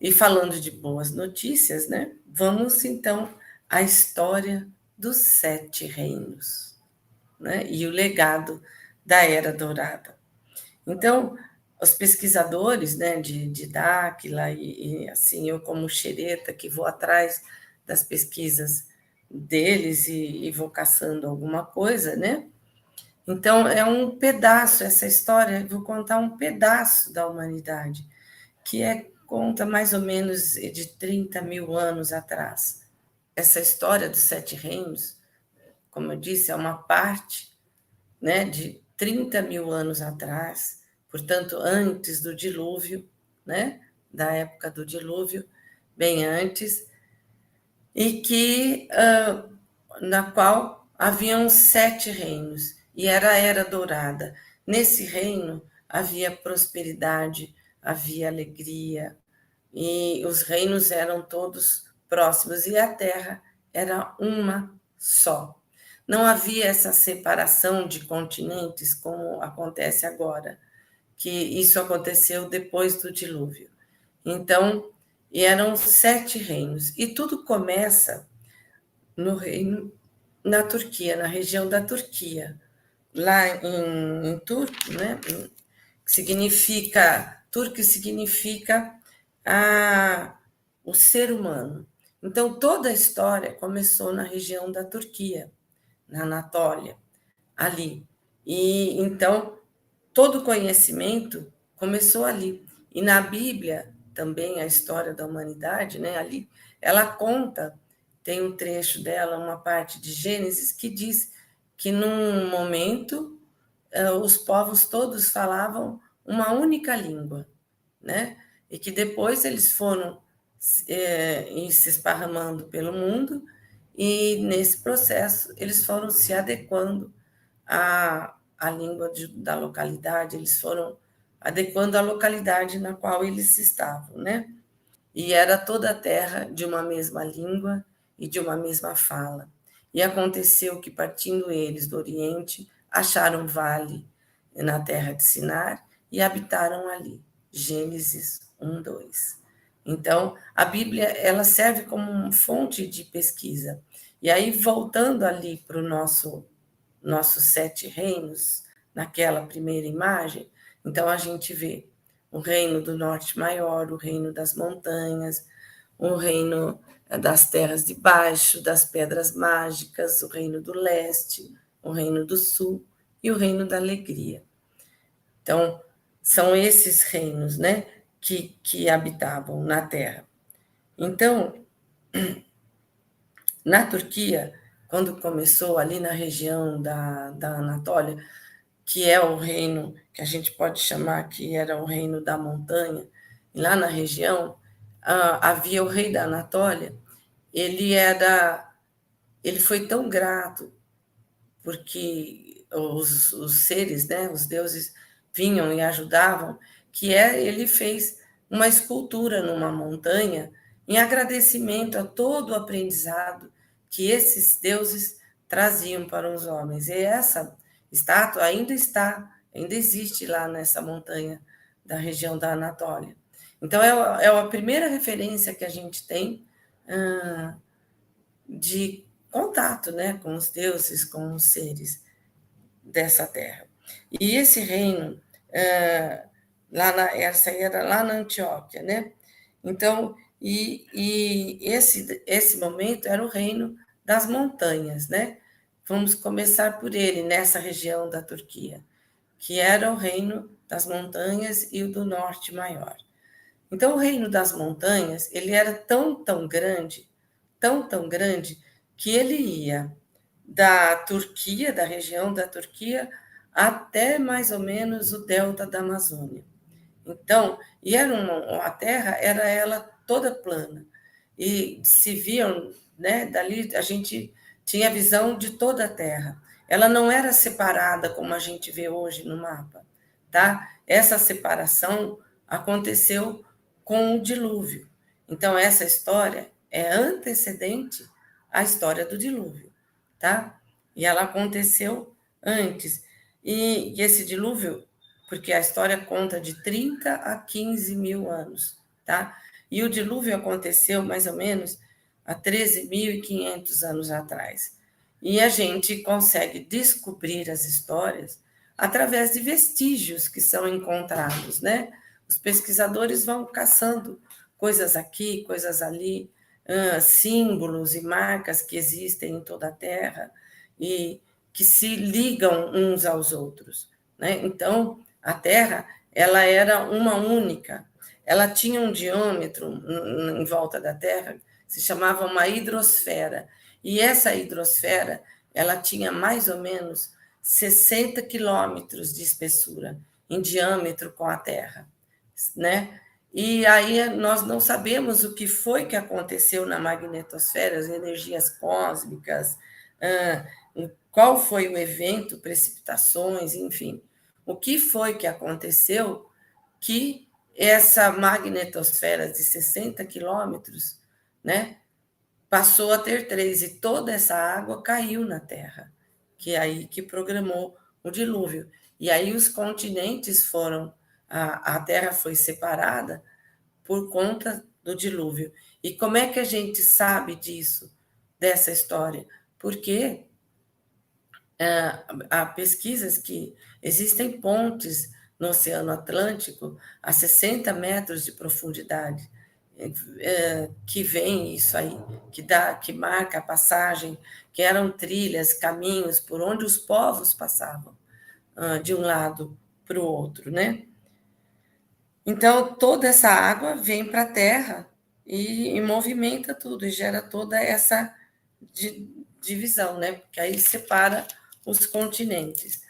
E falando de boas notícias, né? Vamos então à história dos 7 reinos, né? E o legado da Era Dourada. Então, os pesquisadores, né, de Dáquila e assim, eu como xereta que vou atrás das pesquisas deles e vou caçando alguma coisa, né? Então, é um pedaço, essa história, vou contar um pedaço da humanidade, conta mais ou menos de 30 mil anos atrás. Essa história dos 7 reinos, como eu disse, é uma parte, né, de 30 mil anos atrás, portanto, antes do dilúvio, né, da época do dilúvio, bem antes, e na qual haviam 7 reinos, e era a Era Dourada. Nesse reino havia prosperidade, havia alegria, e os reinos eram todos próximos, e a terra era uma só. Não havia essa separação de continentes como acontece agora, que isso aconteceu depois do dilúvio. Então, eram 7 reinos, e tudo começa no reino, na Turquia, na região da Turquia, lá em turco, né? Turco significa o ser humano. Então, toda a história começou na região da Turquia, na Anatólia, ali. E então, todo o conhecimento começou ali. E na Bíblia, também a história da humanidade, né, ali, ela conta, tem um trecho dela, uma parte de Gênesis, que diz que num momento os povos todos falavam uma única língua, né? E que depois eles foram se esparramando pelo mundo e nesse processo eles foram se adequando à língua da localidade, eles foram adequando à localidade na qual eles estavam, né? E era toda a terra de uma mesma língua e de uma mesma fala. E aconteceu que, partindo eles do Oriente, acharam um vale na terra de Sinar e habitaram ali. Gênesis 1, 2. Então, a Bíblia ela serve como uma fonte de pesquisa. E aí, voltando ali para o nossos 7 reinos, naquela primeira imagem, então a gente vê o reino do norte maior, o reino das montanhas, o reino das terras de baixo, das pedras mágicas, o reino do leste, o reino do sul e o reino da alegria. Então, são esses reinos, né, que habitavam na terra. Então, na Turquia, quando começou ali na região da Anatólia, que é o reino que a gente pode chamar que era o reino da montanha, e lá na região havia o rei da Anatólia, ele foi tão grato porque os seres, né, os deuses vinham e ajudavam, ele fez uma escultura numa montanha em agradecimento a todo o aprendizado que esses deuses traziam para os homens. E essa estátua ainda existe lá nessa montanha da região da Anatólia. Então, é a primeira referência que a gente tem de contato, né, com os deuses, com os seres dessa terra. E esse reino, essa era lá na Antioquia, né? Então, esse momento era o reino das montanhas, né? Vamos começar por ele, nessa região da Turquia, que era o reino das montanhas e o do norte maior. Então, o reino das montanhas, ele era tão grande, tão grande, que ele ia da Turquia, da região da Turquia, até mais ou menos o delta da Amazônia. Então, a terra era ela toda plana. E se viam, né, dali a gente tinha a visão de toda a terra. Ela não era separada como a gente vê hoje no mapa, tá? Essa separação aconteceu com o dilúvio. Então, essa história é antecedente à história do dilúvio, tá? E ela aconteceu antes. E esse dilúvio, porque a história conta de 30 a 15 mil anos, tá? E o dilúvio aconteceu mais ou menos há 13.500 anos atrás. E a gente consegue descobrir as histórias através de vestígios que são encontrados, né? Os pesquisadores vão caçando coisas aqui, coisas ali, símbolos e marcas que existem em toda a Terra e que se ligam uns aos outros, né? Então, a Terra, ela era uma única, ela tinha um diâmetro em volta da Terra, se chamava uma hidrosfera, e essa hidrosfera, ela tinha mais ou menos 60 quilômetros de espessura em diâmetro com a Terra, né? E aí nós não sabemos o que foi que aconteceu na magnetosfera, as energias cósmicas, qual foi o evento, precipitações, enfim. O que foi que aconteceu que essa magnetosfera de 60 quilômetros, né, passou a ter 3, e toda essa água caiu na Terra, que é aí que programou o dilúvio. E aí os continentes foram, a Terra foi separada por conta do dilúvio. E como é que a gente sabe disso, dessa história? Porque há pesquisas que existem pontes no Oceano Atlântico a 60 metros de profundidade, que vem isso aí, que marca a passagem, que eram trilhas, caminhos por onde os povos passavam, de um lado para o outro, né? Então, toda essa água vem para a Terra e movimenta tudo, e gera toda essa divisão, né? Porque aí separa os continentes.